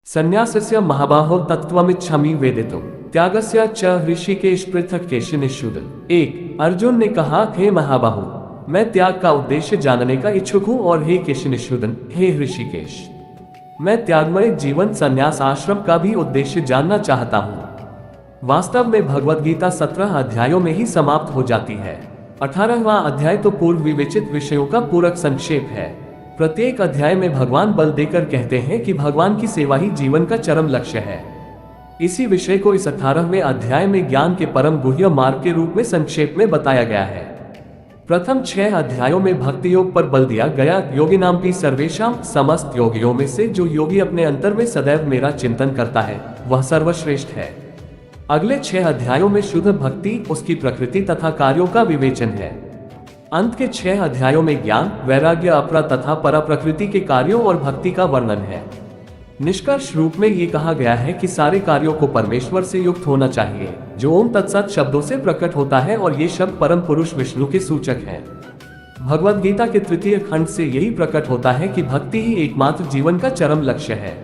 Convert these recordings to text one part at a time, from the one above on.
संन्यासस्य महाबाहो तत्त्वमिच्छामि वेदितुम् त्यागस्य च ऋषिकेश पृथक केशिनिषूदन। एक, अर्जुन ने कहा, हे महाबाहु, मैं त्याग का उद्देश्य जानने का इच्छुक हूँ, और हे केशिनिषूदन, हे ऋषिकेश, मैं त्यागमय जीवन संन्यास आश्रम का भी उद्देश्य जानना चाहता हूँ। वास्तव में भगवद गीता 17 अध्यायों में ही समाप्त हो जाती है। 18वां अध्याय तो पूर्व विवेचित विषयों का पूरक संक्षेप है। प्रत्येक अध्याय में भगवान बल देकर कहते हैं कि भगवान की सेवा ही जीवन का चरम लक्ष्य है। इसी विषय को इस 18वें अध्याय में ज्ञान के परम गुह्य मार्ग के रूप में संक्षेप में बताया गया है। प्रथम 6 अध्यायों में भक्ति योग पर बल दिया गया। योगी नाम भी सर्वेशाम, समस्त योगियों में से जो योगी अपने अंतर में सदैव मेरा चिंतन करता है वह सर्वश्रेष्ठ है। अगले 6 अध्यायों में शुद्ध भक्ति, उसकी प्रकृति तथा कार्यों का विवेचन है। अंत के 6 अध्यायों में ज्ञान, वैराग्य, अपरा तथा परा प्रकृति के कार्यों और भक्ति का वर्णन है। निष्कर्ष रूप में ये कहा गया है कि सारे कार्यों को परमेश्वर से युक्त होना चाहिए, जो ओम तत्सत शब्दों से प्रकट होता है, और ये शब्द परम पुरुष विष्णु के सूचक हैं। भगवद गीता के 3 खंड से यही प्रकट होता है कि भक्ति ही एकमात्र जीवन का चरम लक्ष्य है।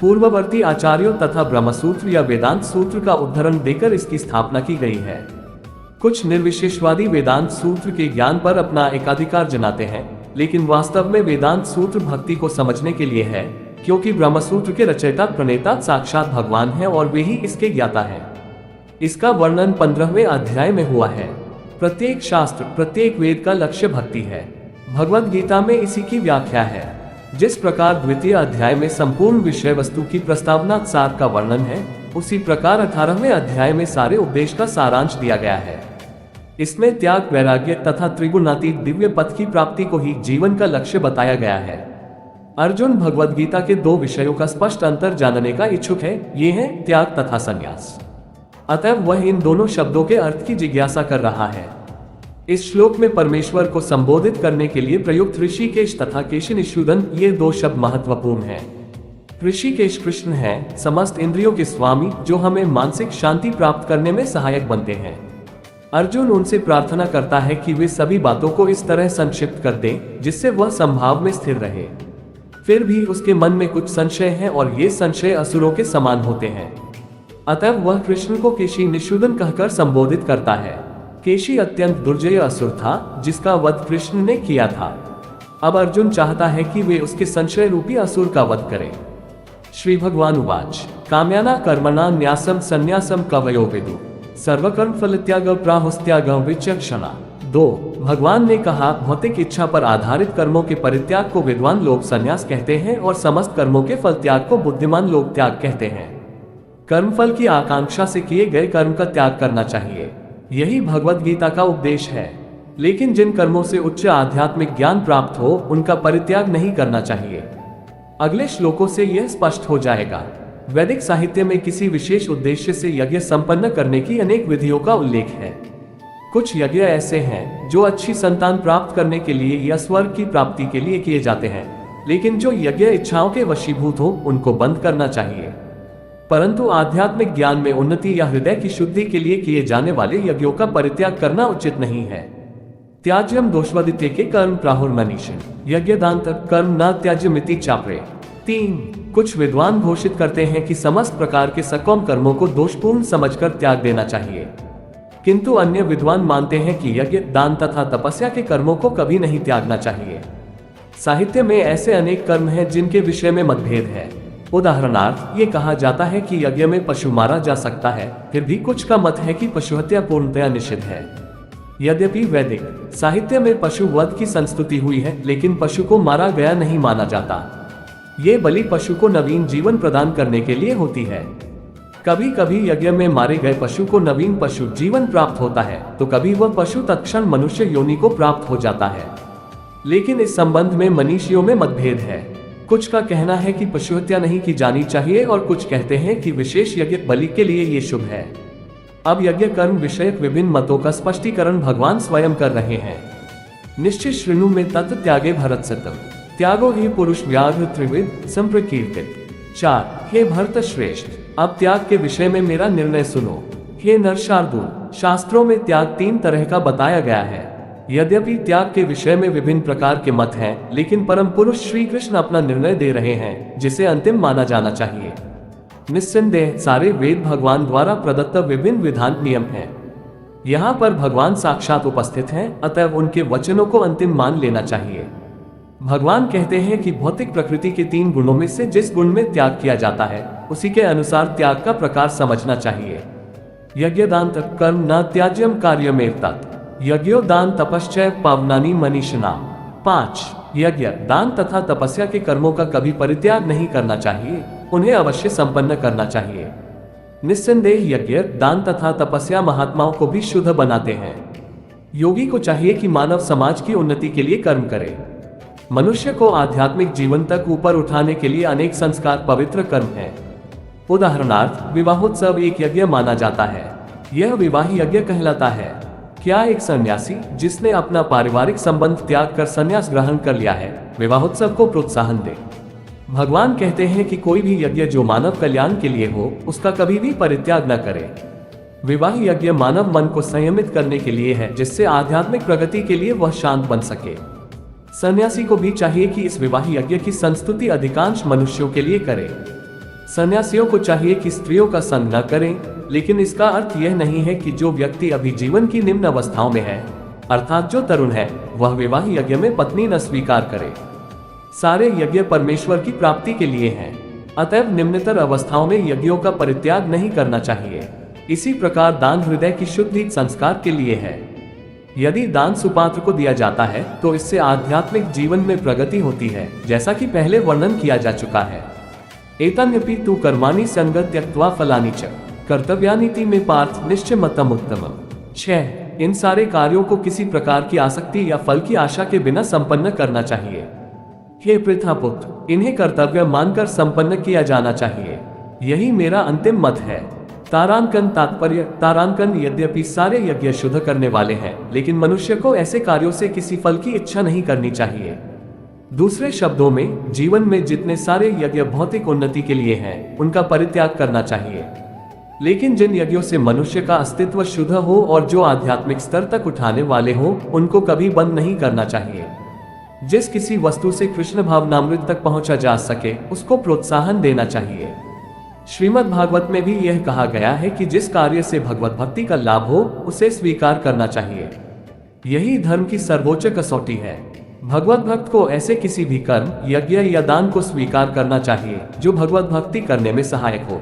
पूर्ववर्ती आचार्यों तथा ब्रह्मसूत्र या वेदांत सूत्र का उदाहरण देकर इसकी स्थापना की गई है। कुछ निर्विशेषवादी वेदांत सूत्र के ज्ञान पर अपना एकाधिकार जनाते हैं, लेकिन वास्तव में वेदांत सूत्र भक्ति को समझने के लिए है, क्योंकि ब्रह्मसूत्र के रचयिता प्रणेता साक्षात भगवान हैं और वे ही इसके ज्ञाता हैं। इसका वर्णन 15वें अध्याय में हुआ है। प्रत्येक शास्त्र, प्रत्येक वेद का लक्ष्य भक्ति है। भगवद गीता में इसी की व्याख्या है। जिस प्रकार द्वितीय अध्याय में संपूर्ण विषय वस्तु की प्रस्तावना सार का वर्णन है, उसी प्रकार 18वें अध्याय में सारे उपदेश का सारांश दिया गया है। इसमें त्याग, वैराग्य तथा त्रिगुणातीत दिव्य पथ की प्राप्ति को ही जीवन का लक्ष्य बताया गया है। अर्जुन भगवद गीता के 2 विषयों का स्पष्ट अंतर जानने का इच्छुक है, ये है त्याग तथा संन्यास। अतः वह इन दोनों शब्दों के अर्थ की जिज्ञासा कर रहा है। इस श्लोक में परमेश्वर को संबोधित करने के लिए प्रयुक्त ऋषिकेश तथा केशिनिषूदन, ये 2 शब्द महत्वपूर्ण हैं। ऋषिकेश कृष्ण हैं, समस्त इंद्रियों के स्वामी, जो हमें मानसिक शांति प्राप्त करने में सहायक बनते हैं। अर्जुन उनसे प्रार्थना करता है कि वे सभी बातों को इस तरह संक्षिप्त कर दें जिससे वह संभाव में स्थिर रहे। फिर भी उसके मन में कुछ संशय हैं, और ये संशय असुरों के समान होते हैं। अतः वह कृष्ण को केशिनिषूदन कहकर संबोधित करता है। केशी अत्यंत दुर्जय असुर था, जिसका वध कृष्ण ने किया था। अब अर्जुन चाहता है कि वे उसके संशय रूपी असुर का वध करें। श्री भगवान उवाच, काम्याना कर्मणा न्यासम संन्यासम कवयो विदु सर्वकर्म फल त्याग प्राहुस्त्याग विचक्षणा। 2, भगवान ने कहा, भौतिक इच्छा पर आधारित कर्मों के परित्याग को विद्वान लोग संन्यास कहते हैं, और समस्त कर्मों के फल त्याग को बुद्धिमान लोग त्याग कहते हैं। कर्मफल की आकांक्षा से किए गए कर्म का त्याग करना चाहिए, यही भगवद गीता का उपदेश है। लेकिन जिन कर्मों से उच्च आध्यात्मिक ज्ञान प्राप्त हो, उनका परित्याग नहीं करना चाहिए। अगले श्लोकों से यह स्पष्ट हो जाएगा। वैदिक साहित्य में किसी विशेष उद्देश्य से यज्ञ संपन्न करने की अनेक विधियों का उल्लेख है। कुछ यज्ञ ऐसे हैं जो अच्छी संतान प्राप्त करने के लिए या स्वर्ग की प्राप्ति के लिए किए जाते हैं, लेकिन जो यज्ञ इच्छाओं के वशीभूत हो, उनको बंद करना चाहिए। परंतु आध्यात्मिक ज्ञान में उन्नति या हृदय की शुद्धि के लिए किए जाने वाले यज्ञों का परित्याग करना उचित नहीं है। त्याज्यम दोषवदित्य के कर्म प्राहुर्मनीषण यज्ञदांत कर्म न त्याज्यमिति चापरे। 3, कुछ विद्वान घोषित करते हैं कि समस्त प्रकार के सकौम कर्मों को दोषपूर्ण समझकर त्याग देना चाहिए, किंतु अन्य विद्वान मानते हैं कि यज्ञ, दान तथा तपस्या के कर्मों को कभी नहीं त्यागना चाहिए। साहित्य में ऐसे अनेक कर्म हैं जिनके विषय में मतभेद है। उदाहरणार्थ, ये कहा जाता है कि यज्ञ में पशु मारा जा सकता है, फिर भी कुछ का मत है कि पशुहत्या पूर्णतया निषिद्ध है। यद्यपि वैदिक साहित्य में पशु वध की संस्तुति हुई है, लेकिन पशु को मारा गया नहीं माना जाता। ये बलि पशु को नवीन जीवन प्रदान करने के लिए होती है। कभी कभी यज्ञ में मारे गए पशु को नवीन पशु जीवन प्राप्त होता है, तो कभी वह पशु तत्क्षण मनुष्य योनि को प्राप्त हो जाता है। लेकिन इस संबंध में मनीषियों में मतभेद है। कुछ का कहना है कि पशुहत्या नहीं की जानी चाहिए, और कुछ कहते हैं कि विशेष यज्ञ बलि के लिए ये शुभ है। अब यज्ञ कर्म विषयक विभिन्न मतों का स्पष्टीकरण भगवान स्वयं कर रहे हैं। निश्चित श्रृणु में तत् त्यागे भरत सतम त्यागो ही पुरुष व्याघ्र त्रिविद संप्रकीर्तित। 4, हे भरत श्रेष्ठ, अब त्याग के विषय में मेरा निर्णय सुनो। हे नर शार्दूल, शास्त्रों में त्याग 3 तरह का बताया गया है। यद्यपि त्याग के विषय में विभिन्न प्रकार के मत हैं, लेकिन परम पुरुष श्री कृष्ण अपना निर्णय दे रहे हैं जिसे अंतिम माना जाना चाहिए। निस्संदेह सारे वेद भगवान द्वारा प्रदत्त विभिन्न विधान नियम हैं। यहाँ पर भगवान साक्षात उपस्थित हैं, अतः उनके वचनों को अंतिम मान लेना चाहिए। भगवान कहते हैं कि भौतिक प्रकृति के 3 गुणों में से जिस गुण में त्याग किया जाता है उसी के अनुसार त्याग का प्रकार समझना चाहिए। यज्ञ दान तप कर्म न त्याज्यम कार्यमेव तत् यज्ञो दान तपश्चय पावनानि मनीषिणाम्। 5 यज्ञ दान तथा तपस्या के कर्मों का कभी परित्याग नहीं करना चाहिए, उन्हें अवश्य संपन्न करना चाहिए। निस्संदेह यज्ञ दान तथा तपस्या महात्माओं को भी शुद्ध बनाते हैं। योगी को चाहिए कि मानव समाज की उन्नति के लिए कर्म करे। मनुष्य को आध्यात्मिक जीवन तक ऊपर उठाने के लिए अनेक संस्कार पवित्र कर्म हैं। उदाहरणार्थ विवाहोत्सव एक यज्ञ माना जाता है, यह विवाह यज्ञ कहलाता है। क्या एक सन्यासी जिसने अपना पारिवारिक संबंध त्याग कर संन्यास ग्रहण कर लिया है विवाहोत्सव को प्रोत्साहन दे? भगवान कहते हैं कि कोई भी यज्ञ जो मानव कल्याण के लिए हो उसका कभी भी परित्याग न करे। विवाह यज्ञ मानव मन को संयमित करने के लिए है, जिससे आध्यात्मिक प्रगति के लिए वह शांत बन सके। सन्यासी को भी चाहिए कि इस विवाह यज्ञ की संस्तुति अधिकांश मनुष्यों के लिए करे। सन्यासियों को चाहिए कि स्त्रियों का संग न करें, लेकिन इसका अर्थ यह नहीं है कि जो व्यक्ति अभी जीवन की निम्न अवस्थाओं में है, अर्थात जो तरुण है, वह विवाह यज्ञ में पत्नी न स्वीकार करे। सारे यज्ञ परमेश्वर की प्राप्ति के लिए हैं, अतएव निम्नतर अवस्थाओं में यज्ञों का परित्याग नहीं करना चाहिए। इसी प्रकार दान हृदय की शुद्धि संस्कार के लिए है। यदि दान सुपात्र को दिया जाता है तो इससे आध्यात्मिक जीवन में प्रगति होती है, जैसा कि पहले वर्णन किया जा चुका है। एतन्यपि तु कर्माणि संग त्यक्त्वा फलानि च कर्तव्यानीति में पार्थ निश्चयमतम उत्तमम्। 6 इन सारे कार्यों को किसी प्रकार की आसक्ति या फल की आशा के बिना संपन्न करना चाहिए। हे पृथापुत्र, इन्हें कर्तव्य मानकर संपन्न किया जाना चाहिए, यही मेरा अंतिम मत है। तारांकन तात्पर्य तारांकन यद्यपि सारे यज्ञ शुद्ध करने वाले हैं, लेकिन मनुष्य को ऐसे कार्यों से किसी फल की इच्छा नहीं करनी चाहिए। दूसरे शब्दों में, जीवन में जितने सारे यज्ञ भौतिक उन्नति के लिए हैं, उनका परित्याग करना चाहिए। लेकिन जिन यज्ञों से मनुष्य का अस्तित्व शुद्ध हो और जो आध्यात्मिक स्तर तक उठाने वाले हो, उनको कभी बंद नहीं करना चाहिए। जिस किसी वस्तु से कृष्ण भावनामृत तक पहुंचा जा सके उसको प्रोत्साहन देना चाहिए। श्रीमद् भागवत में भी यह कहा गया है कि जिस कार्य से भगवत भक्ति का लाभ हो उसे स्वीकार करना चाहिए। यही धर्म की सर्वोच्च कसौटी है। भगवत भक्त को ऐसे किसी भी कर्म, यज्ञ या दान को स्वीकार करना चाहिए जो भगवत भक्ति करने में सहायक हो।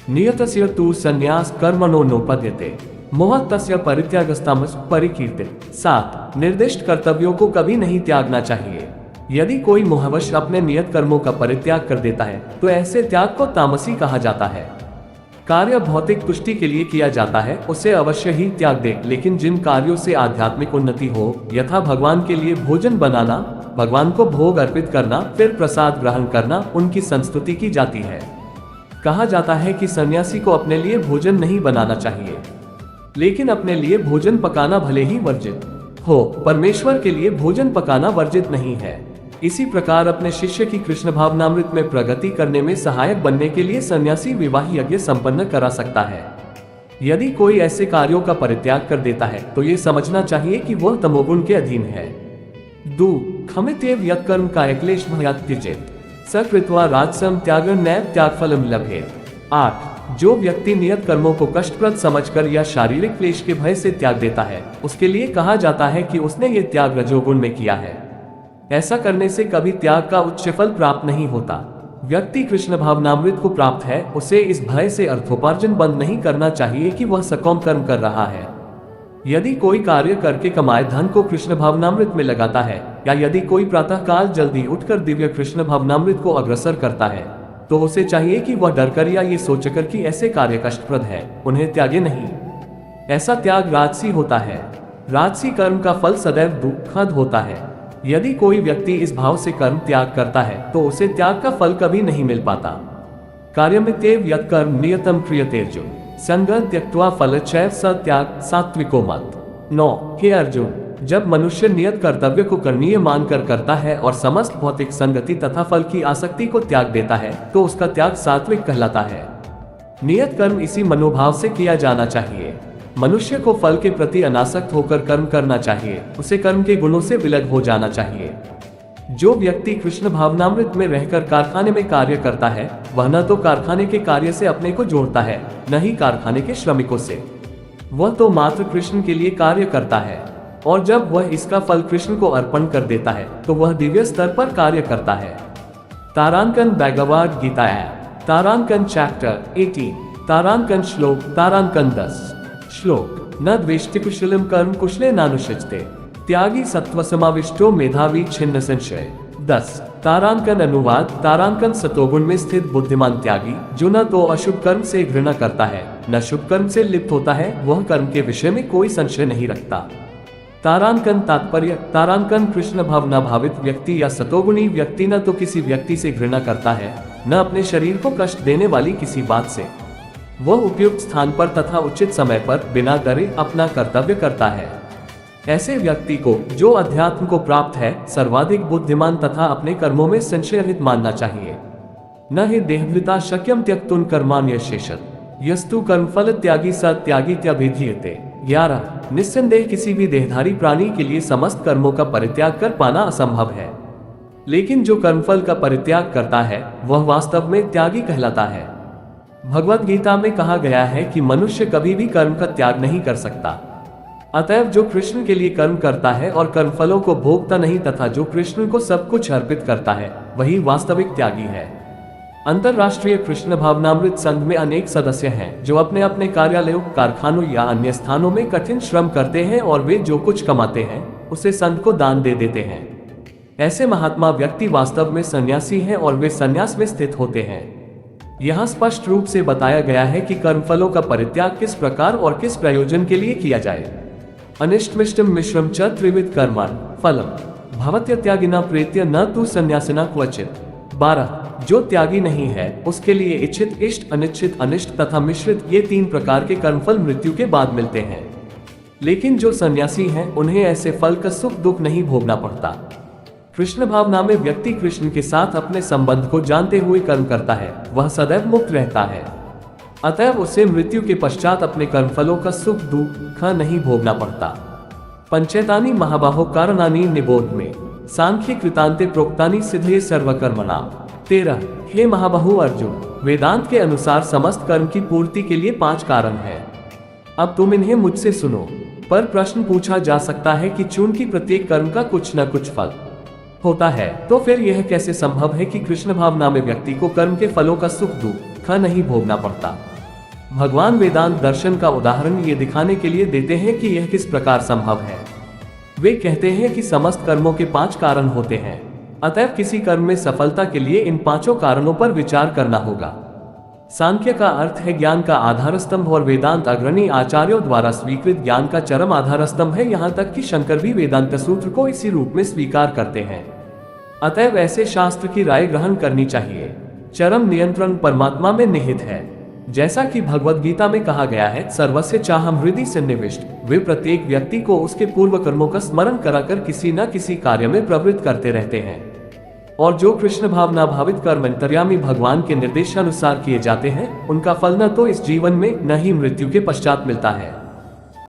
नियतस्य तु संन्यास कर्मणो नोपद्यते मोहतस्य परित्यागस्तमस परिकीर्तित। 7 निर्दिष्ट कर्तव्यों को कभी नहीं त्यागना चाहिए। यदि कोई मोहवश अपने नियत कर्मों का परित्याग कर देता है तो ऐसे त्याग को तामसी कहा जाता है। कार्य भौतिक तुष्टि के लिए किया जाता है उसे अवश्य ही त्याग दे, लेकिन जिन कार्यों से आध्यात्मिक उन्नति हो, यथा भगवान के लिए भोजन बनाना, भगवान को भोग अर्पित करना, फिर प्रसाद ग्रहण करना, उनकी संस्तुति की जाती है। कहा जाता है कि सन्यासी को अपने लिए भोजन नहीं बनाना चाहिए, लेकिन अपने लिए भोजन पकाना भले ही वर्जित हो, परमेश्वर के लिए भोजन पकाना वर्जित नहीं है। इसी प्रकार अपने शिष्य की कृष्ण भावनामृत में प्रगति करने में सहायक बनने के लिए सन्यासी विवाह यज्ञ संपन्न करा सकता है। यदि कोई ऐसे कार्यों का परित्याग कर देता है तो ये समझना चाहिए कि वह तमोगुण के अधीन है। 2 खमित्येव यत्कर्म कायक्लेश भयात् त्यजेत् स कृत्वा राजसं त्यागं नैव त्यागफलं लभेत्। 8 जो व्यक्ति नियत कर्मों को कष्टप्रद समझकर या शारीरिक क्लेश के भय से त्याग देता है, उसके लिए कहा जाता है कि उसने ये त्याग रजोगुण में किया है। ऐसा करने से कभी त्याग का उच्च फल प्राप्त नहीं होता। व्यक्ति कृष्ण भावनामृत को प्राप्त है, उसे इस भय से अर्थोपार्जन बंद नहीं करना चाहिए कि वह सकाम कर्म कर रहा है। यदि कोई कार्य करके कमाए धन को कृष्ण भावनामृत में लगाता है, या यदि कोई प्रातःकाल जल्दी उठकर दिव्य कृष्ण भावनामृत को अग्रसर करता है, तो उसे चाहिए कि वह डरकर या ये सोचकर कि ऐसे कार्य कष्टप्रद है, उन्हें त्यागे नहीं। ऐसा त्याग राजसी होता है। राजसी कर्म का फल सदैव दुखद होता है। यदि कोई व्यक्ति इस भाव से कर्म त्याग करता है तो उसे त्याग का फल कभी नहीं मिल पाता। कार्यमित्येव यत्कर्म नियतम क्रियतेर्जुन संगं त्यक्त्वा फलक्षय स त्याग सात्विको मत। 9 हे अर्जुन, जब मनुष्य नियत कर्तव्य को करणीय मानकर करता है और समस्त भौतिक संगति तथा फल की आसक्ति को त्याग देता है तो उसका त्याग सात्विक कहलाता है। नियत कर्म इसी मनोभाव से किया जाना चाहिए। मनुष्य को फल के प्रति अनासक्त होकर कर्म करना चाहिए, उसे कर्म के गुणों से विलग हो जाना चाहिए। जो व्यक्ति कृष्ण भावनामृत में रहकर कारखाने में कार्य करता है, वह न तो कारखाने के कार्य से अपने को जोड़ता है, न ही कारखाने के श्रमिकों से। वह तो मात्र कृष्ण के लिए कार्य करता है, और जब वह इसका फल कृष्ण को अर्पण कर देता है तो वह दिव्य स्तर पर कार्य करता है। तारांकन भगवद गीता ऐप, तारांकन चैप्टर 18, तारांकन श्लोक, तारांकन 10 श्लोक। न द्वेष्टि कुशलम कर्म कुशले नानुषजते, त्यागी सत्व समाविष्टो मेधावी छिन्न संशय। 10 तारांकन अनुवाद, तारांकन सतोगुण में स्थित बुद्धिमान त्यागी, जो न तो अशुभ कर्म से घृणा करता है न शुभ कर्म से लिप्त होता है, वह कर्म के विषय में कोई संशय नहीं रखता। तारांकन तात्पर्य, तारांकन कृष्ण भावना भावित व्यक्ति या सतोगुणी व्यक्ति न तो किसी व्यक्ति से घृणा करता है, न अपने शरीर को कष्ट देने वाली किसी बात से। वह उपयुक्त स्थान पर तथा उचित समय पर बिना डरे अपना कर्तव्य करता है। ऐसे व्यक्ति को, जो अध्यात्म को प्राप्त है, सर्वाधिक बुद्धिमान तथा अपने कर्मों में संशयरहित मानना चाहिए। न हि देहभृता शक्यम त्यक्तुन कर्माण्य शेषत, यस्तु कर्मफल त्यागी स त्यागी त्यभिधीयते। 11 निस्संदेह किसी भी देहधारी प्राणी के लिए समस्त कर्मों का परित्याग कर पाना असंभव है, लेकिन जो कर्मफल का परित्याग करता है वह वास्तव में त्यागी कहलाता है। भगवद गीता में कहा गया है कि मनुष्य कभी भी कर्म का त्याग नहीं कर सकता। अतएव जो कृष्ण के लिए कर्म करता है और कर्मफलों को भोगता नहीं तथा जो कृष्ण को सब कुछ अर्पित करता है, वही वास्तविक त्यागी है। अंतरराष्ट्रीय कृष्ण भावनामृत संघ में अनेक सदस्य हैं जो अपने अपने कार्यालयों, कारखानों या अन्य स्थानों में कठिन श्रम करते हैं और वे जो कुछ कमाते हैं उसे संघ को दान दे देते हैं। ऐसे महात्मा व्यक्ति वास्तव में सन्यासी हैं और वे संन्यास में स्थित होते हैं। यहाँ स्पष्ट रूप से बताया गया है कि कर्मफलों का परित्याग किस प्रकार और किस प्रयोजन के लिए किया जाए। अनिष्टमिष्टम मिश्रम च त्रिविध कर्मण फलम भवत्य त्यागिना प्रेत्य न तु संन्यासिना क्वचित। 12 जो त्यागी नहीं है उसके लिए इच्छित, इष्ट, अनिच्छित, अनिष्ट तथा मिश्रित ये 3 प्रकार के कर्मफल मृत्यु के बाद मिलते हैं, लेकिन जो सन्यासी हैं उन्हें ऐसे फल का सुख दुख नहीं भोगना पड़ता। कृष्ण भावना में व्यक्ति कृष्ण के साथ अपने संबंध को जानते हुए कर्म करता है, वह सदैव मुक्त रहता है। अतएव उसे मृत्यु के पश्चात अपने कर्मफलों का सुख दुख नहीं भोगना पड़ता। पंचेतानि महाबाहो कारणानि निबोध में, सांख्य कृतांते प्रोक्तानि सिद्धये सर्वकर्मणाम। 13 हे महाबाहु अर्जुन, वेदांत के अनुसार समस्त कर्म की पूर्ति के लिए 5 कारण हैं। अब तुम इन्हें मुझसे सुनो। पर प्रश्न पूछा जा सकता है कि चूंकि प्रत्येक कर्म का कुछ न कुछ फल होता है, तो फिर यह कैसे संभव है कि कृष्ण भावना में व्यक्ति को कर्म के फलों का सुख दुख नहीं भोगना पड़ता। भगवान वेदांत दर्शन का उदाहरण ये दिखाने के लिए देते हैं कि यह किस प्रकार संभव है। वे कहते हैं कि समस्त कर्मों के 5 कारण होते हैं, अतएव किसी कर्म में सफलता के लिए इन 5 कारणों पर विचार करना होगा। सांख्य का अर्थ है ज्ञान का आधार स्तंभ और वेदांत अग्रणी आचार्यों द्वारा स्वीकृत ज्ञान का चरम आधार स्तंभ है। यहाँ तक कि शंकर भी वेदांत सूत्र को इसी रूप में स्वीकार करते हैं। अतएव ऐसे शास्त्र की राय ग्रहण करनी चाहिए। चरम नियंत्रण परमात्मा में निहित है। जैसा कि भगवद गीता में कहा गया है, सर्वस्य चाहम हृदि सन्निविष्ट। वे प्रत्येक व्यक्ति को उसके पूर्व कर्मों का स्मरण कराकर किसी न किसी कार्य में प्रवृत्त करते रहते हैं, और जो कृष्ण भावना भावित कर्म अंतर्यामी भगवान के निर्देशानुसार किए जाते हैं, उनका फल न तो इस जीवन में न ही मृत्यु के पश्चात मिलता है।